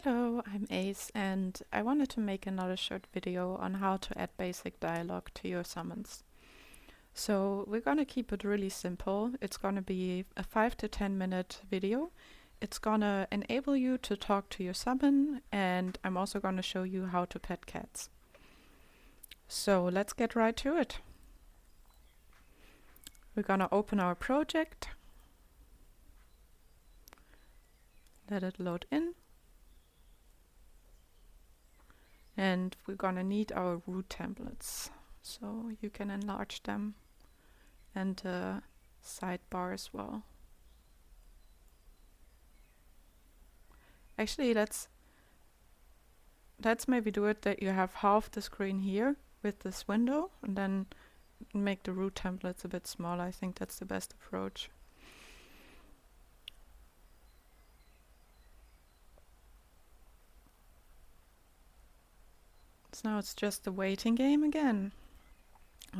Hello, I'm Ace, and I wanted to make another short video on how to add basic dialogue to your summons. So we're gonna keep it really simple. It's gonna be a 5 to 10 minute video. It's gonna enable you to talk to your summon, and I'm also gonna show you how to pet cats. So let's get right to it. We're gonna open our project, let it load in. And we're gonna need our root templates, so you can enlarge them, and the sidebar as well. Actually, let's maybe do it that you have half the screen here with this window, and then make the root templates a bit smaller. I think that's the best approach. So now it's just the waiting game again.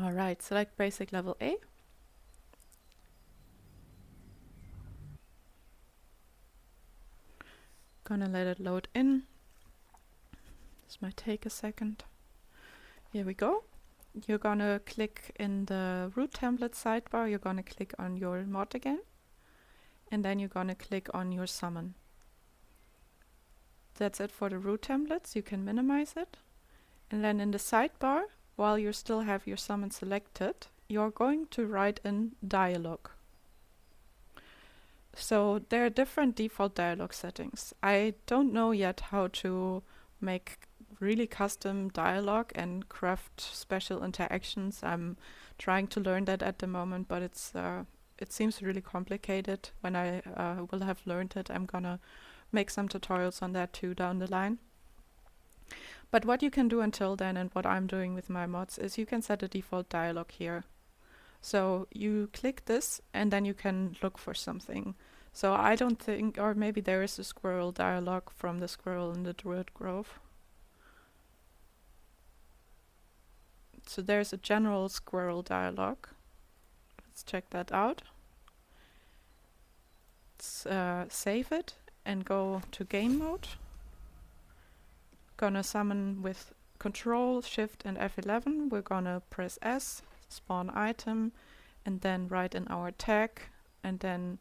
Alright, select basic level A. Gonna let it load in. This might take a second. Here we go. You're gonna click in the root template sidebar, you're gonna click on your mod again, and then you're gonna click on your summon. That's it for the root templates. You can minimize it. And then in the sidebar, while you still have your summon selected, you're going to write in dialogue. So there are different default dialogue settings. I don't know yet how to make really custom dialogue and craft special interactions. I'm trying to learn that at the moment, but it seems really complicated. When I will have learned it, I'm gonna make some tutorials on that too down the line. But what you can do until then, and what I'm doing with my mods, is you can set a default dialogue here. So you click this and then you can look for something. So I don't think, or maybe there is a squirrel dialogue from the squirrel in the Druid Grove. So there's a general squirrel dialogue. Let's check that out. Let's save it and go to game mode. Gonna summon with Control, Shift and F11. We're gonna press S, spawn item, and then write in our tag, and then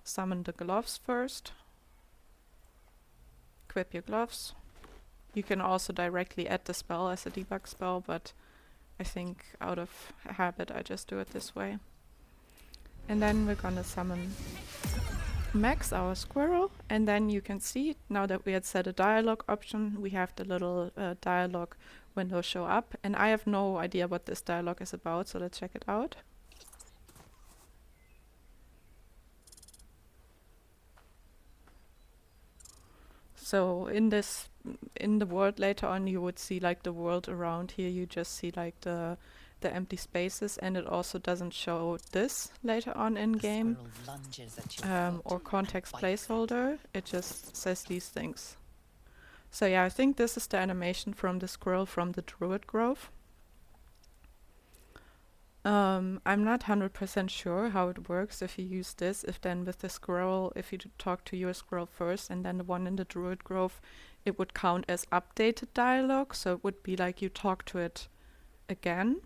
summon the gloves first. Equip your gloves. You can also directly add the spell as a debug spell, but I think out of habit I just do it this way. And then we're gonna summon Max, our squirrel, and then you can see now that we had set a dialogue option, we have the little dialogue window show up, and I have no idea what this dialogue is about, so let's check it out. So in the world later on, you would see like the world around. Here you just see like the empty spaces, and it also doesn't show this later on in game or context placeholder. It just says these things. So yeah, I think this is the animation from the squirrel from the Druid Grove. I'm not 100% sure how it works if you use this, if then with the squirrel, if you talk to your squirrel first and then the one in the Druid Grove, it would count as updated dialogue, so it would be like you talk to it again.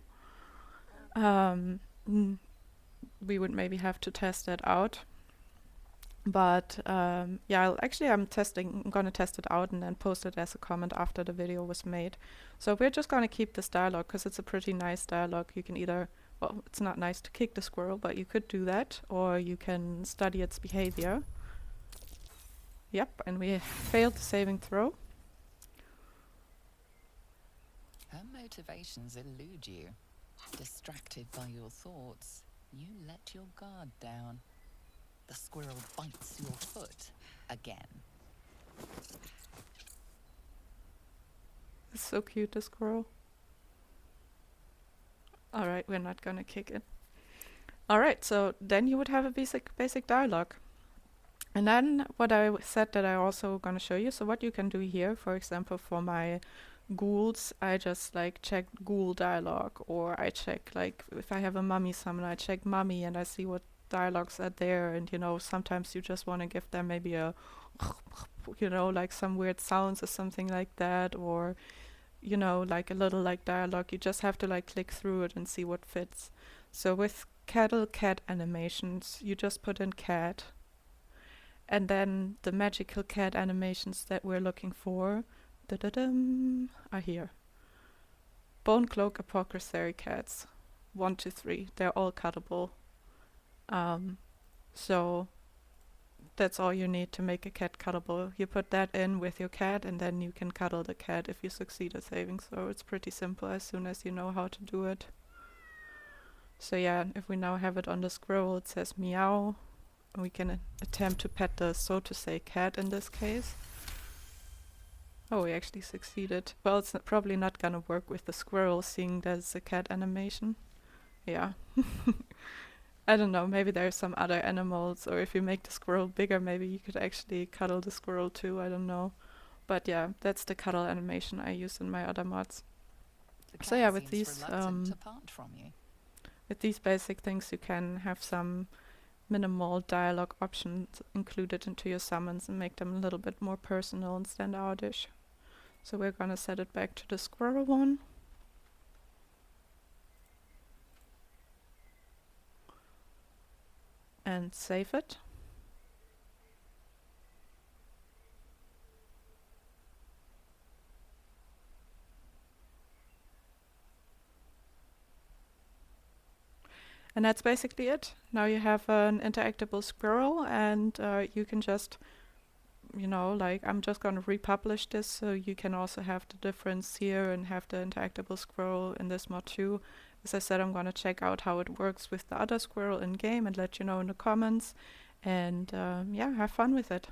We would maybe have to test that out. But yeah, I'm gonna test it out and then post it as a comment after the video was made. So we're just gonna keep this dialogue because it's a pretty nice dialogue. You can either, well, it's not nice to kick the squirrel, but you could do that, or you can study its behavior. Yep, and we failed the saving throw. Her motivations elude you. Distracted by your thoughts, you let your guard down. The squirrel bites your foot again. It's so cute, the squirrel. Alright, we're not gonna kick it. Alright, so then you would have a basic dialogue. And then what I said that I also gonna show you, so what you can do here, for example, for my ghouls, I just like check ghoul dialogue, or I check like if I have a mummy summon, I check mummy and I see what dialogues are there, and you know, sometimes you just want to give them maybe a you know, like some weird sounds or something like that, or you know, like a little like dialogue. You just have to like click through it and see what fits. So with cuddle cat animations, you just put in cat, and then the magical cat animations that we're looking for are here. Bone Cloak Apothecary cats, 1 to 3. They're all cuttable. So that's all you need to make a cat cuddable. You put that in with your cat, and then you can cuddle the cat if you succeed a saving throw. It's pretty simple as soon as you know how to do it. So yeah, if we now have it on the scroll, it says meow. We can attempt to pet the so-to-say cat in this case. Oh, we actually succeeded. Well, it's probably not gonna work with the squirrel, seeing there's a cat animation. Yeah. I don't know, maybe there's some other animals, or if you make the squirrel bigger, maybe you could actually cuddle the squirrel too, I don't know. But yeah, that's the cuddle animation I use in my other mods. So yeah, with these basic things, you can have some minimal dialogue options included into your summons and make them a little bit more personal and stand outish. So we're gonna set it back to the squirrel one. And save it. And that's basically it. Now you have an interactable squirrel, and you can just, you know, like I'm just going to republish this so you can also have the difference here and have the interactable squirrel in this mod too. As I said, I'm going to check out how it works with the other squirrel in game and let you know in the comments. And yeah, have fun with it.